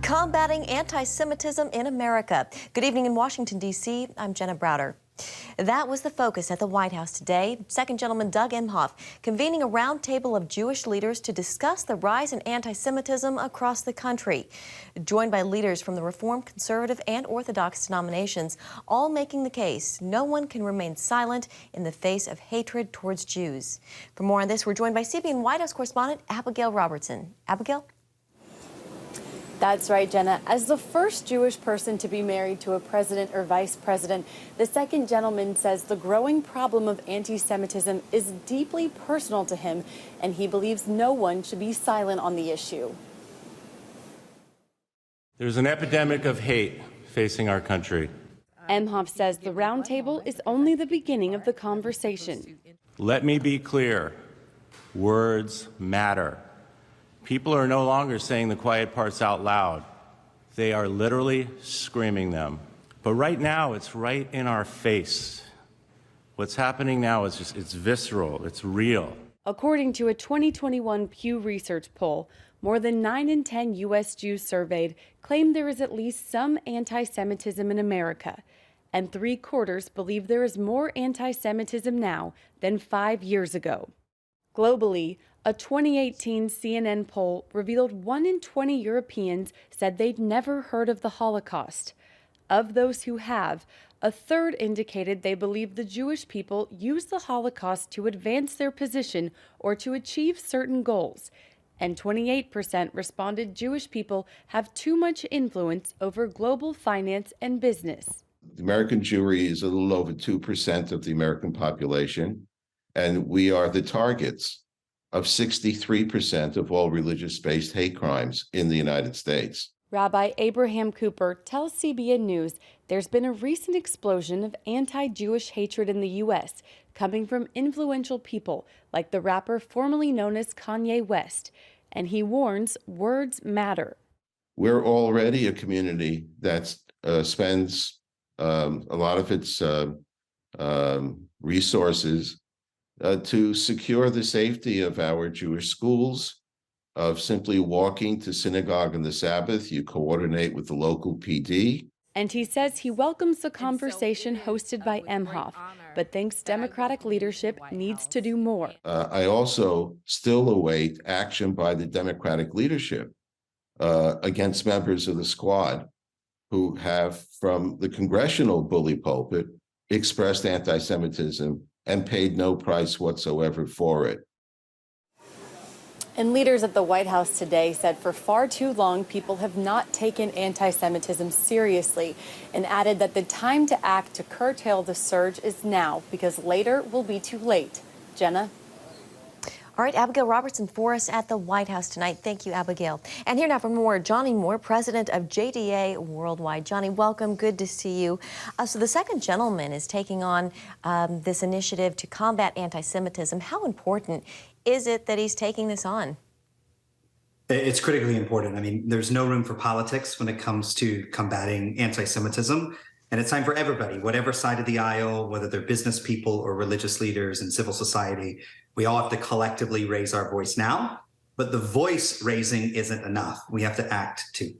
Combating anti-Semitism in America. Good evening in Washington, D.C. I'm Jenna Browder. That was the focus at the White House today. Second Gentleman Doug Emhoff convening a roundtable of Jewish leaders to discuss the rise in anti-Semitism across the country. Joined by leaders from the Reformed, Conservative, and Orthodox denominations, all making the case no one can remain silent in the face of hatred towards Jews. For more on this, we're joined by CBN White House correspondent Abigail Robertson. Abigail? That's right, Jenna. As the first Jewish person to be married to a president or vice president, the second gentleman says the growing problem of anti-Semitism is deeply personal to him, and he believes no one should be silent on the issue. There's an epidemic of hate facing our country. Emhoff says the roundtable is only the beginning of the conversation. Let me be clear. Words matter. People are no longer saying the quiet parts out loud. They are literally screaming them. But right now, it's right in our face. What's happening now is it's visceral, it's real. According to a 2021 Pew Research poll, more than 9 in 10 U.S. Jews surveyed claim there is at least some anti-Semitism in America, and 3/4 believe there is more anti-Semitism now than 5 years ago. Globally, a 2018 CNN poll revealed 1 in 20 Europeans said they'd never heard of the Holocaust. Of those who have, a third indicated they believe the Jewish people used the Holocaust to advance their position or to achieve certain goals. And 28% responded Jewish people have too much influence over global finance and business. The American Jewry is a little over 2% of the American population, and we are the targets of 63% of all religious-based hate crimes in the United States. Rabbi Abraham Cooper tells CBN News there's been a recent explosion of anti-Jewish hatred in the U.S. coming from influential people like the rapper formerly known as Kanye West, and he warns words matter. We're already a community that spends a lot of its resources to secure the safety of our Jewish schools, of simply walking to synagogue on the Sabbath. You coordinate with the local PD. And he says he welcomes the conversation hosted by Emhoff, but thinks Democratic leadership needs to do more. I also still await action by the Democratic leadership against members of the squad who have, from the congressional bully pulpit, expressed anti-Semitism and paid no price whatsoever for it. And leaders at the White House today said for far too long, people have not taken anti-Semitism seriously, and added that the time to act to curtail the surge is now, because later will be too late. Jenna? All right, Abigail Robertson for us at the White House tonight. Thank you, Abigail. And here now for more, Johnny Moore, president of JDA Worldwide. Johnny, welcome. Good to see you. So the second gentleman is taking on this initiative to combat anti-Semitism. How important is it that he's taking this on? It's critically important. I mean, there's no room for politics when it comes to combating anti-Semitism. And it's time for everybody, whatever side of the aisle, whether they're business people or religious leaders in civil society, we all have to collectively raise our voice now. But the voice raising isn't enough. We have to act too.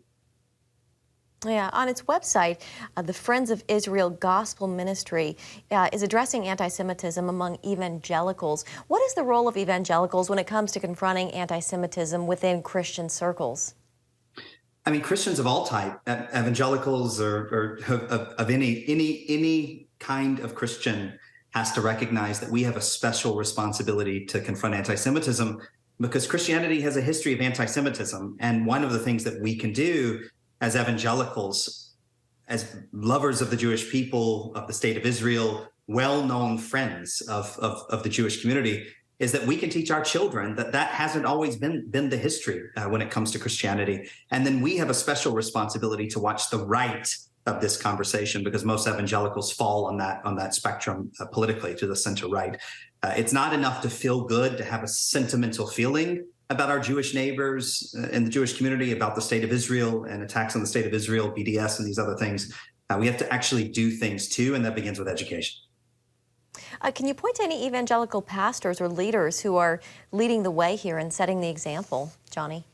Yeah, on its website, the Friends of Israel Gospel Ministry is addressing anti-Semitism among evangelicals. What is the role of evangelicals when it comes to confronting anti-Semitism within Christian circles? I mean, Christians of all type, evangelicals or of any kind of Christian has to recognize that we have a special responsibility to confront anti-Semitism, because Christianity has a history of anti-Semitism. And one of the things that we can do as evangelicals, as lovers of the Jewish people, of the state of Israel, well-known friends of the Jewish community, is that we can teach our children that that hasn't always been the history when it comes to Christianity. And then we have a special responsibility to watch the right of this conversation, because most evangelicals fall on that spectrum politically to the center right. It's not enough to feel good, to have a sentimental feeling about our Jewish neighbors in the Jewish community, about the state of Israel and attacks on the state of Israel, BDS and these other things. We have to actually do things too, and that begins with education. Can you point to any evangelical pastors or leaders who are leading the way here and setting the example, Johnny?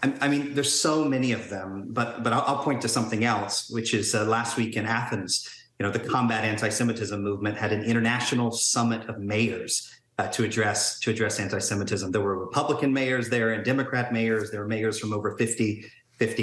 I mean, there's so many of them, but I'll point to something else, which is last week in Athens, the Combat Anti-Semitism movement had an international summit of mayors to address anti-Semitism. There were Republican mayors there and Democrat mayors. There were mayors from over 50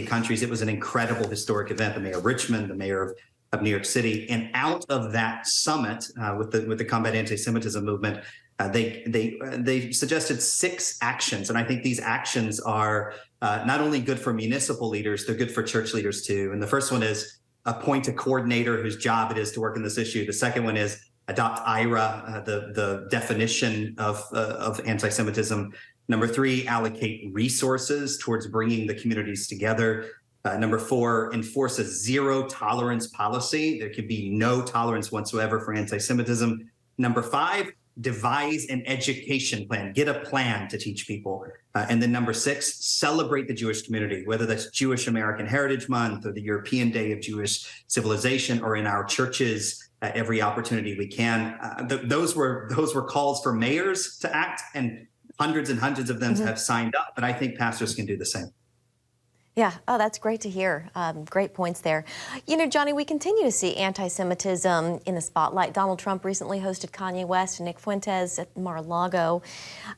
countries. It was an incredible historic event. The mayor of Richmond, the mayor of New York City, and out of that summit with the Combat Anti-Semitism movement, they suggested 6 actions, and I think these actions are not only good for municipal leaders, they're good for church leaders too. And the first one is appoint a coordinator whose job it is to work on this issue. The second one is adopt IRA, the definition of anti-Semitism. Number 3, allocate resources towards bringing the communities together. Number 4, enforce a zero tolerance policy. There could be no tolerance whatsoever for anti-Semitism. Number 5, devise an education plan, get a plan to teach people. And then number 6, celebrate the Jewish community, whether that's Jewish American Heritage Month or the European Day of Jewish Civilization, or in our churches, every opportunity we can. Those were calls for mayors to act, and hundreds and hundreds of them have signed up, but I think pastors can do the same. Yeah. Oh, that's great to hear. Great points there. Johnny, we continue to see anti-Semitism in the spotlight. Donald Trump recently hosted Kanye West and Nick Fuentes at Mar-a-Lago.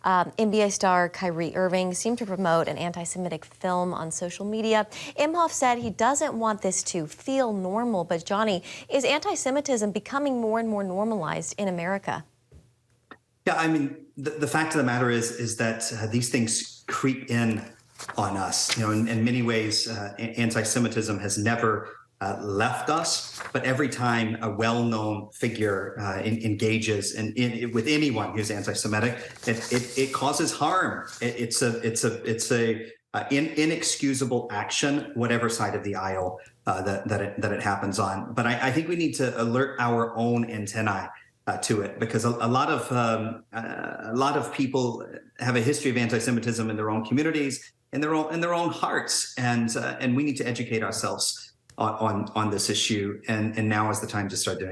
NBA star Kyrie Irving seemed to promote an anti-Semitic film on social media. Emhoff said he doesn't want this to feel normal. But Johnny, is anti-Semitism becoming more and more normalized in America? Yeah, I mean, the fact of the matter is that these things creep in on us. In many ways, anti-Semitism has never left us, but every time a well-known figure engages with anyone who's anti-Semitic, it causes harm. It's a inexcusable action, whatever side of the aisle that it happens on. But I think we need to alert our own antennae to it, because a lot of people have a history of anti-Semitism in their own communities, in their own hearts, and we need to educate ourselves on this issue, and now is the time to start doing it.